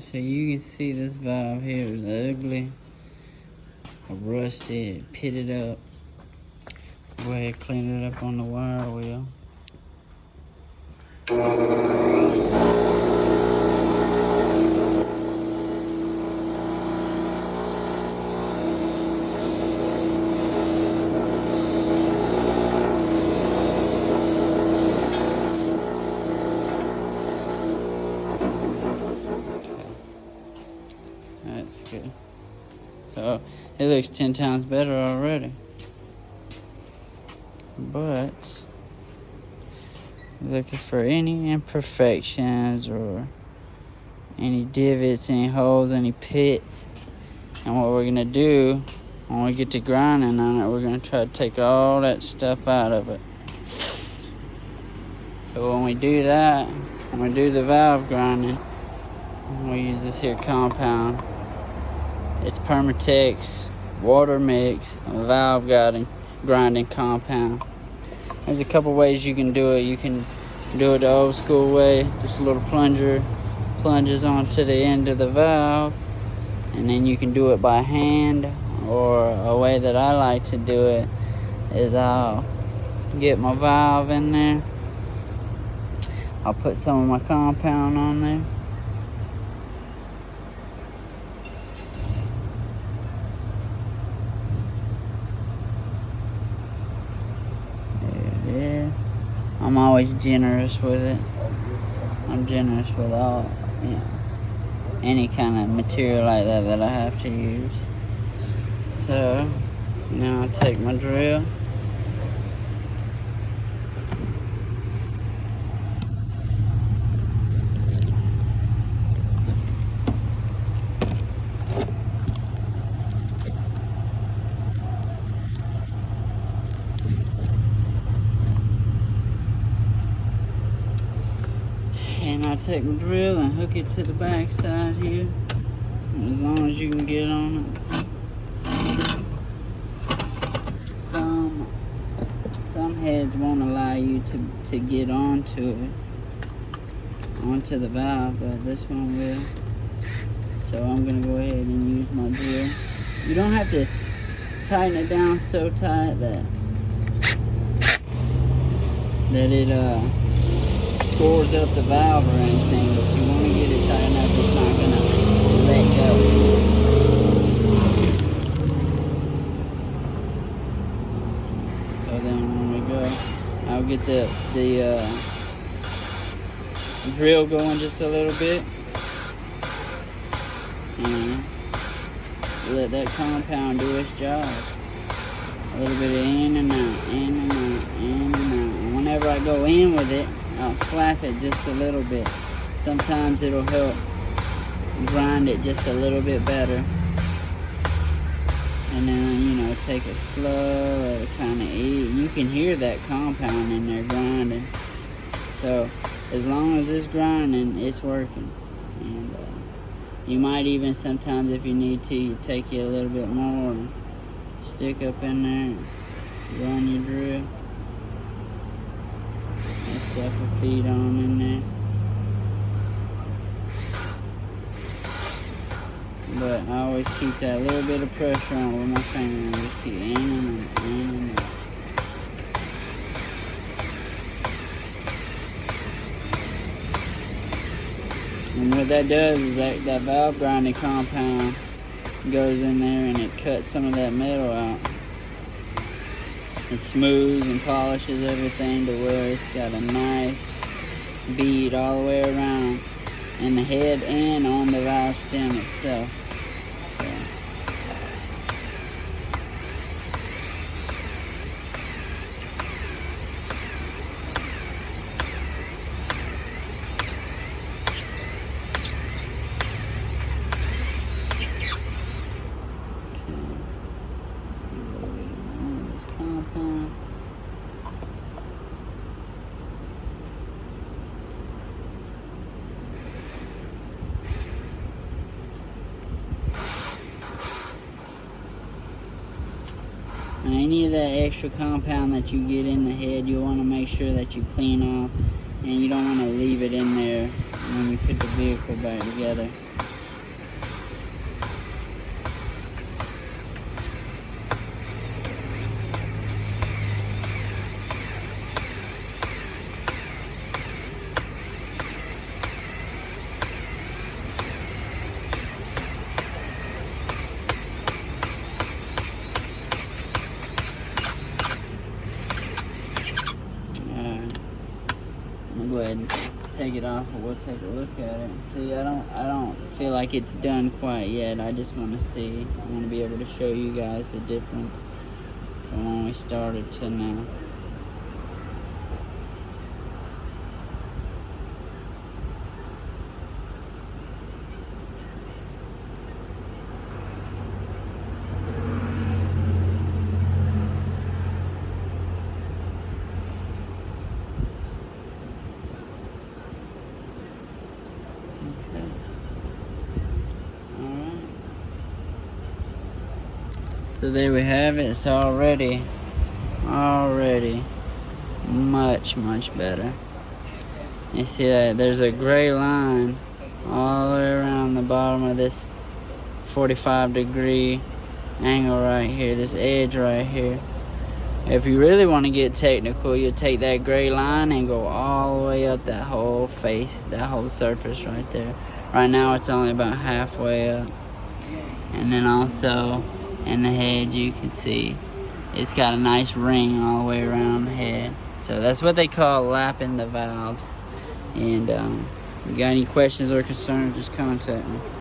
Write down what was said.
so you can see this valve here is ugly, rusted, pitted up. Go ahead and clean it up on the wire wheel. That's good. So it looks 10 times better already. But looking for any imperfections or any divots, any holes, any pits. And what we're gonna do when we get to grinding on it, we're gonna try to take all that stuff out of it. So when we do that, when we do the valve grinding, we use this here compound. It's Permatex water mix valve grinding compound. There's a couple ways you can do it. You can do it the old school way, just a little plunger plunges onto the end of the valve, and then you can do it by hand, or a way that I like to do it is I'll get my valve in there, I'll put some of my compound on there, there it is. I'm always generous with it. I'm generous with all, any kind of material like that I have to use. So now I'll take my drill. And I take my drill and hook it to the back side here, as long as you can get on it. Some heads won't allow you to get onto the valve, but this one will. So I'm gonna go ahead and use my drill. You don't have to tighten it down so tight that it scores up the valve or anything, but you want to get it tight enough it's not going to let go. So then when we go, I'll get the drill going just a little bit, and let that compound do its job. A little bit of in and out, in and out, in and out. And whenever I go in with it, I'll slap it just a little bit. Sometimes it'll help grind it just a little bit better. And then, take it slow, let it kind of eat. You can hear that compound in there grinding. So as long as it's grinding, it's working. And you might even sometimes, if you need to, you take it a little bit more and stick up in there and run your drill. Stuff a feed on in there. But I always keep that little bit of pressure on with my finger and just keep in and out, in and out. And what that does is that valve grinding compound goes in there and it cuts some of that metal out. It smooths and polishes everything to where it's got a nice bead all the way around in the head and on the valve stem itself. So. And any of that extra compound that you get in the head, you want to make sure that you clean off, and you don't want to leave it in there when we put the vehicle back together. off, we'll take a look at it. See, I don't feel like it's done quite yet. I just want to see. I want to be able to show you guys the difference from when we started to now. So there we have it. It's already much better. You see that there's a gray line all the way around the bottom of this 45-degree angle right here, this edge right here. If you really want to get technical, you take that gray line and go all the way up that whole face, that whole surface right there. Right now it's only about halfway up. And then also in the head you can see it's got a nice ring all the way around the head. So that's what they call lapping the valves. And if you got any questions or concerns, just contact me.